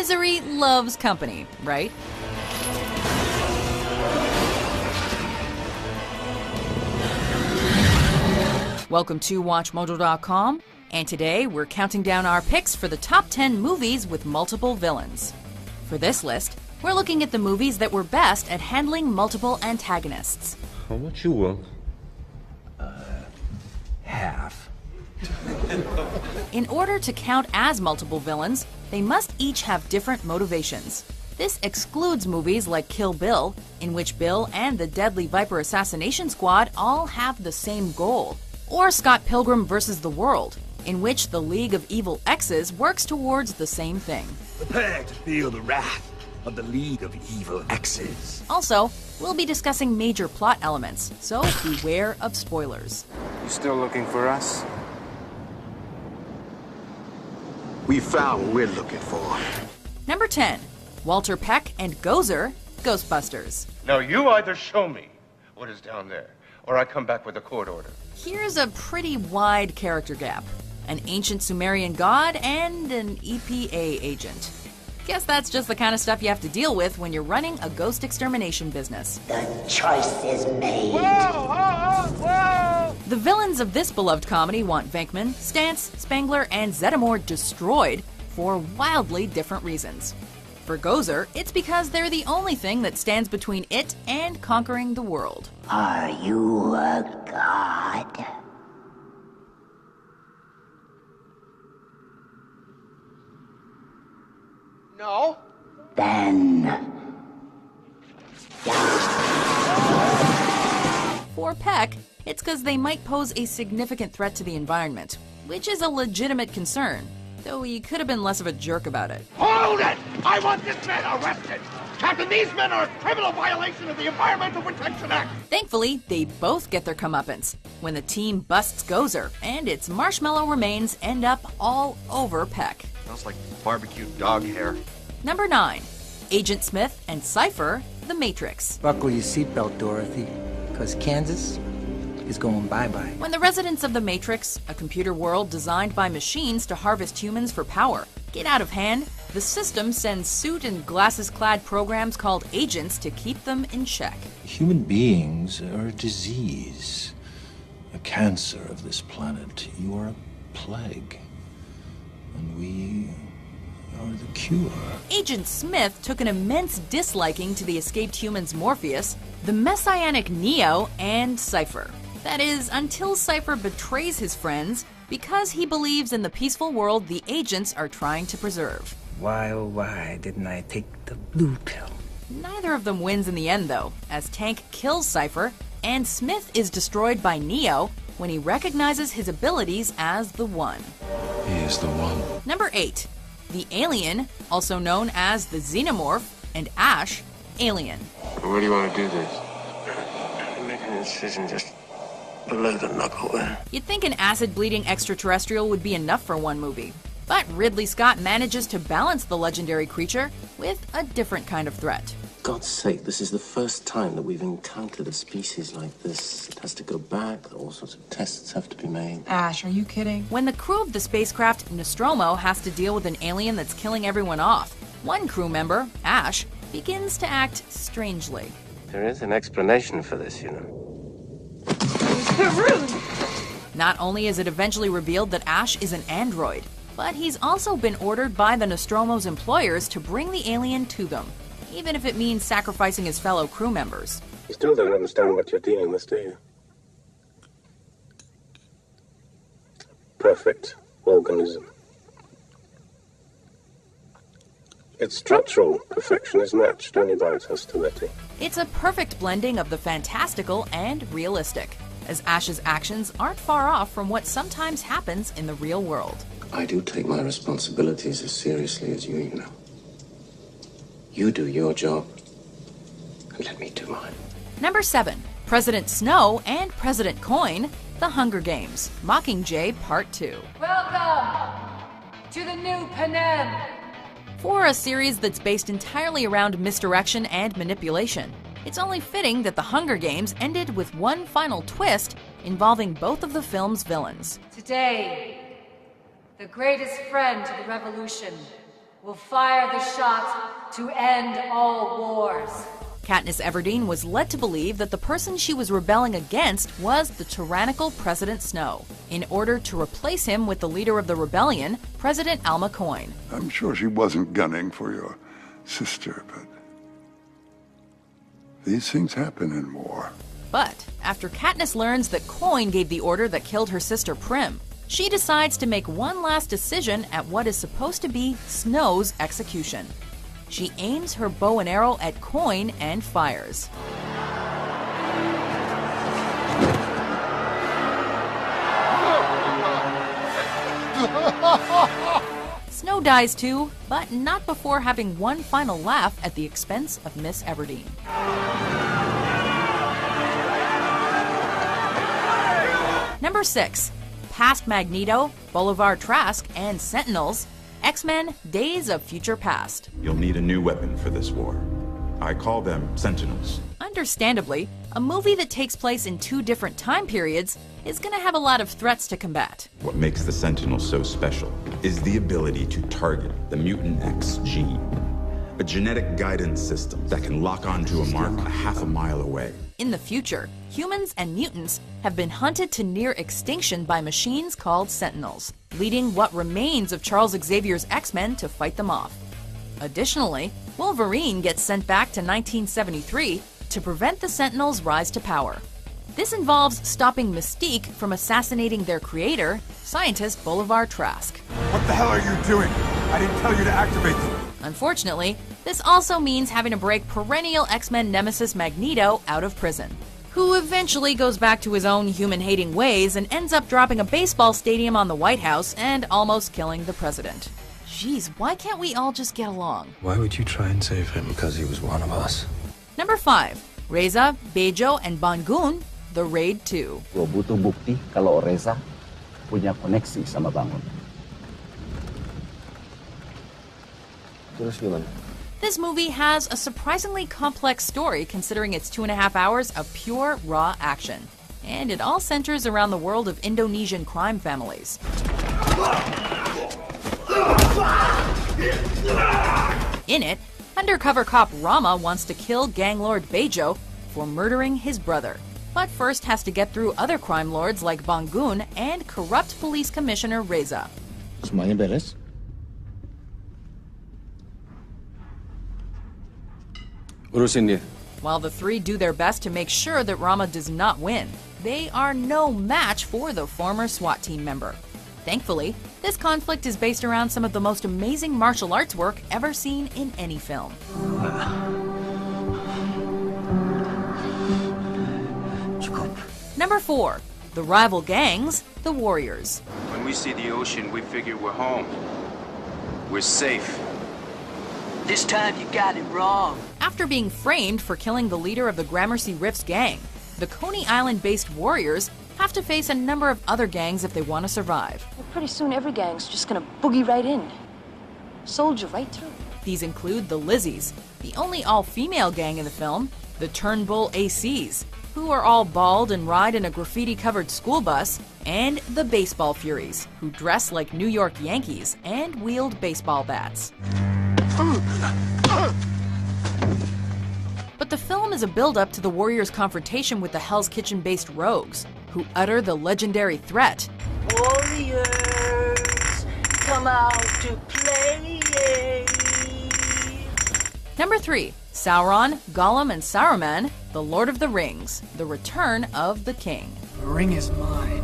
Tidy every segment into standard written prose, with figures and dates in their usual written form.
Misery loves company, right? Welcome to WatchMojo.com, and today we're counting down our picks for the top 10 movies with multiple villains. For this list, we're looking at the movies that were best at handling multiple antagonists. How much you want? Half. In order to count as multiple villains, they must each have different motivations. This excludes movies like Kill Bill, in which Bill and the Deadly Viper Assassination Squad all have the same goal, or Scott Pilgrim vs. the World, in which the League of Evil Exes works towards the same thing. Prepare to feel the wrath of the League of Evil Exes. Also, we'll be discussing major plot elements, so beware of spoilers. You still looking for us? We found what we're looking for. Number 10. Walter Peck and Gozer, Ghostbusters. Now you either show me what is down there, or I come back with a court order. Here's a pretty wide character gap. An ancient Sumerian god and an EPA agent. Guess that's just the kind of stuff you have to deal with when you're running a ghost extermination business. The choice is made. Whoa! The villains of this beloved comedy want Venkman, Stantz, Spangler, and Zeddemore destroyed for wildly different reasons. For Gozer, it's because they're the only thing that stands between it and conquering the world. Are you a god? No. Then For Peck, it's because they might pose a significant threat to the environment, which is a legitimate concern, though he could have been less of a jerk about it. Hold it! I want this man arrested! Captain, these men are a criminal violation of the Environmental Protection Act! Thankfully, they both get their comeuppance when the team busts Gozer, and its marshmallow remains end up all over Peck. Smells like barbecued dog hair. Number 9. Agent Smith and Cypher, The Matrix. Buckle your seatbelt, Dorothy, because Kansas is going bye-bye. When the residents of the Matrix, a computer world designed by machines to harvest humans for power, get out of hand, the system sends suit and glasses-clad programs called agents to keep them in check. Human beings are a disease, a cancer of this planet. You are a plague, and we are the cure. Agent Smith took an immense disliking to the escaped humans Morpheus, the messianic Neo, and Cypher. That is, until Cypher betrays his friends because he believes in the peaceful world the agents are trying to preserve. Why, oh why, didn't I take the blue pill? Neither of them wins in the end, though, as Tank kills Cypher, and Smith is destroyed by Neo when he recognizes his abilities as the One. He is the one. Number 8. The Alien, also known as the Xenomorph, and Ash, Alien. Where do you want to do this? I'm making a decision just below the knuckle there. You'd think an acid-bleeding extraterrestrial would be enough for one movie, but Ridley Scott manages to balance the legendary creature with a different kind of threat. For God's sake, this is the first time that we've encountered a species like this. It has to go back, all sorts of tests have to be made. Ash, are you kidding? When the crew of the spacecraft Nostromo has to deal with an alien that's killing everyone off, one crew member, Ash, begins to act strangely. There is an explanation for this, you know. Not only is it eventually revealed that Ash is an android, but he's also been ordered by the Nostromo's employers to bring the alien to them, even if it means sacrificing his fellow crew members. You still don't understand what you're dealing with, do you? Perfect organism. Its structural perfection is matched only by its hostility. It's a perfect blending of the fantastical and realistic, as Ash's actions aren't far off from what sometimes happens in the real world. I do take my responsibilities as seriously as you know. You do your job, and let me do mine. Number 7. President Snow and President Coin, The Hunger Games, Mockingjay Part 2. Welcome to the new Panem. For a series that's based entirely around misdirection and manipulation, it's only fitting that The Hunger Games ended with one final twist involving both of the film's villains. Today, the greatest friend to the revolution will fire the shot to end all wars. Katniss Everdeen was led to believe that the person she was rebelling against was the tyrannical President Snow, in order to replace him with the leader of the rebellion, President Alma Coin. I'm sure she wasn't gunning for your sister, but these things happen in war. But after Katniss learns that Coin gave the order that killed her sister Prim, she decides to make one last decision at what is supposed to be Snow's execution. She aims her bow and arrow at Coin and fires. Snow dies too, but not before having one final laugh at the expense of Miss Everdeen. Number 6. Past Magneto, Bolivar Trask, and Sentinels, X-Men Days of Future Past. You'll need a new weapon for this war. I call them Sentinels. Understandably, a movie that takes place in 2 different time periods is going to have a lot of threats to combat. What makes the Sentinels so special is the ability to target the Mutant X gene, a genetic guidance system that can lock onto a mark a half a mile away. In the future, humans and mutants have been hunted to near extinction by machines called Sentinels, leading what remains of Charles Xavier's X-Men to fight them off. Additionally, Wolverine gets sent back to 1973 to prevent the Sentinels' rise to power. This involves stopping Mystique from assassinating their creator, scientist Bolivar Trask. What the hell are you doing? I didn't tell you to activate them. Unfortunately, this also means having to break perennial X-Men nemesis Magneto out of prison, who eventually goes back to his own human-hating ways and ends up dropping a baseball stadium on the White House and almost killing the president. Jeez, why can't we all just get along? Why would you try and save him? Because he was one of us. Number 5. Reza, Bejo, and Bangun, The Raid 2. Gue butuh bukti kalau Reza punya koneksi sama Bangun. Terus gimana? This movie has a surprisingly complex story considering its 2.5 hours of pure, raw action. And it all centers around the world of Indonesian crime families. In it, undercover cop Rama wants to kill gang lord Bejo for murdering his brother, but first has to get through other crime lords like Bangun and corrupt police commissioner Reza. Semuanya beres? Urusin dia. While the 3 do their best to make sure that Rama does not win, they are no match for the former SWAT team member. Thankfully, this conflict is based around some of the most amazing martial arts work ever seen in any film. Number 4. The rival gangs, the Warriors. When we see the ocean, we figure we're home. We're safe. This time you got it wrong. After being framed for killing the leader of the Gramercy Rifts gang, the Coney Island-based Warriors have to face a number of other gangs if they want to survive. Well, pretty soon every gang's just gonna boogie right in. Soldier right through. These include the Lizzies, the only all-female gang in the film, the Turnbull ACs, who are all bald and ride in a graffiti-covered school bus, and the Baseball Furies, who dress like New York Yankees and wield baseball bats. But the film is a build-up to the Warriors' confrontation with the Hell's Kitchen-based rogues, who utter the legendary threat. Warriors, come out to play. Number 3. Sauron, Gollum, and Saruman, The Lord of the Rings, The Return of the King. The ring is mine.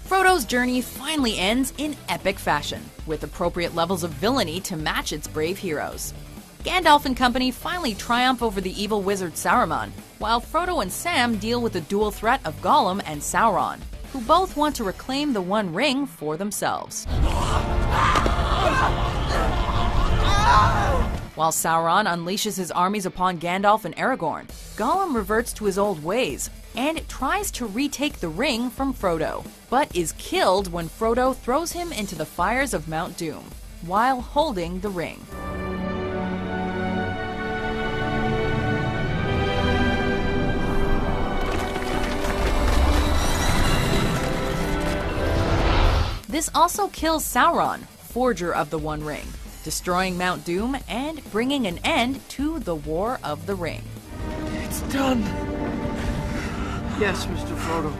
Frodo's journey finally ends in epic fashion, with appropriate levels of villainy to match its brave heroes. Gandalf and company finally triumph over the evil wizard Saruman, while Frodo and Sam deal with the dual threat of Gollum and Sauron, who both want to reclaim the One Ring for themselves. While Sauron unleashes his armies upon Gandalf and Aragorn, Gollum reverts to his old ways and tries to retake the ring from Frodo, but is killed when Frodo throws him into the fires of Mount Doom, while holding the ring. This also kills Sauron, forger of the One Ring, destroying Mount Doom and bringing an end to the War of the Ring. It's done. Yes, Mr. Frodo.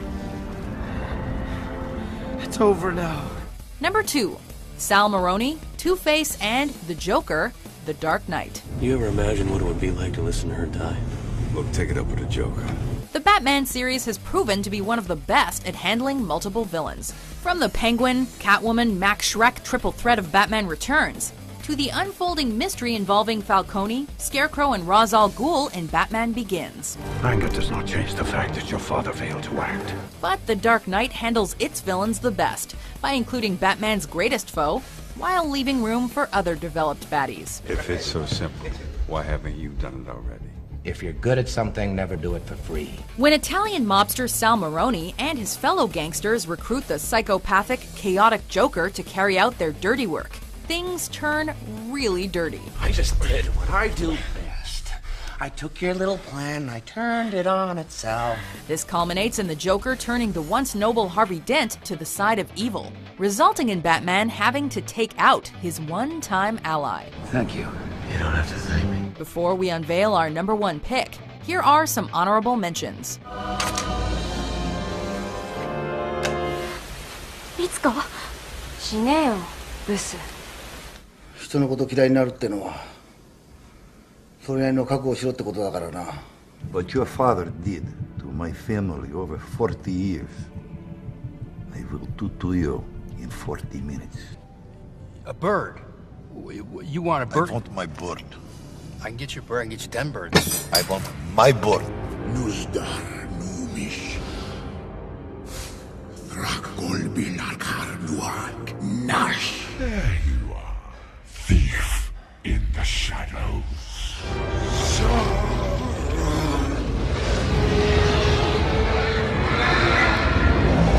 It's over now. Number 2. Sal Maroni, Two-Face, and the Joker, The Dark Knight. You ever imagine what it would be like to listen to her die? Look, take it up with the Joker. The Batman series has proven to be one of the best at handling multiple villains. From the Penguin, Catwoman, Max Schreck triple threat of Batman Returns, to the unfolding mystery involving Falcone, Scarecrow, and Ra's al Ghul in Batman Begins. Anger does not change the fact that your father failed to act. But The Dark Knight handles its villains the best, by including Batman's greatest foe, while leaving room for other developed baddies. If it's so simple, why haven't you done it already? If you're good at something, never do it for free. When Italian mobster Sal Maroni and his fellow gangsters recruit the psychopathic, chaotic Joker to carry out their dirty work, things turn really dirty. I just did what I do best. I took your little plan and I turned it on itself. This culminates in the Joker turning the once noble Harvey Dent to the side of evil, resulting in Batman having to take out his one-time ally. Thank you. You don't have to thank me. Before we unveil our number 1 pick, here are some honorable mentions. いつか死ねよ、ブス。人のこと嫌いになるってのはそれなりの覚悟をしろってことだからな。 What your father did to my family over 40 years, I will do to you in 40 minutes. A bird? You want a bird? I want my bird. I can get you a bird, I can get you 10 birds. I want my bird. Nuzdar Numish. Thrakol Bilakar Nuak Nash. There you are, thief in the shadows.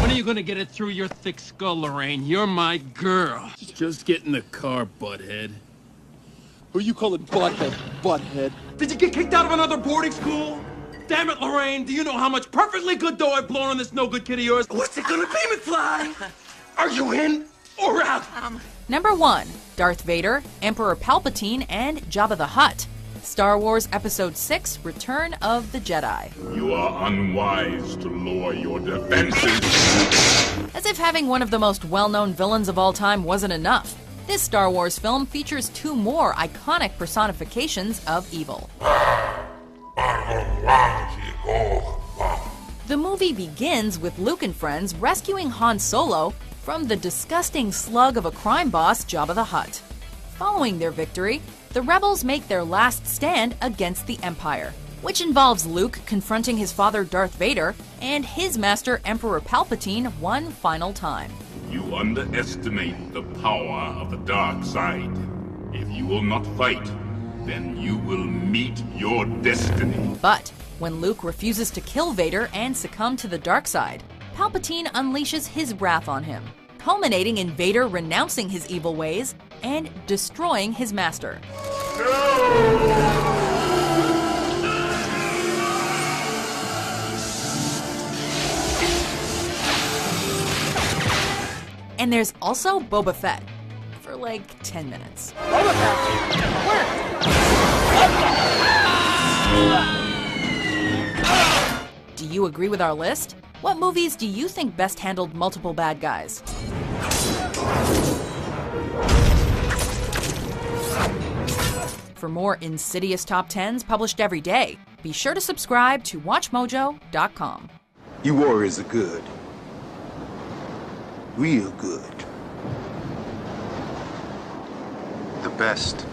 When are you gonna get it through your thick skull, Lorraine? You're my girl. Just get in the car, butthead. Who you calling butthead, butthead? Did you get kicked out of another boarding school? Damn it, Lorraine, do you know how much perfectly good dough I've blown on this no-good kid of yours? What's it gonna be, McFly? Are you in or out? Number 1. Darth Vader, Emperor Palpatine, and Jabba the Hutt. Star Wars Episode 6, Return of the Jedi. You are unwise to lower your defenses. As if having one of the most well-known villains of all time wasn't enough, this Star Wars film features 2 more iconic personifications of evil. The movie begins with Luke and friends rescuing Han Solo from the disgusting slug of a crime boss, Jabba the Hutt. Following their victory, the rebels make their last stand against the Empire, which involves Luke confronting his father Darth Vader and his master Emperor Palpatine one final time. You underestimate the power of the dark side. If you will not fight, then you will meet your destiny. But when Luke refuses to kill Vader and succumb to the dark side, Palpatine unleashes his wrath on him, culminating in Vader renouncing his evil ways and destroying his master. And there's also Boba Fett, for like 10 minutes. Boba Fett! Do you agree with our list? What movies do you think best handled multiple bad guys? For more insidious top 10s published every day, be sure to subscribe to WatchMojo.com. You warriors are good. Real good. The best.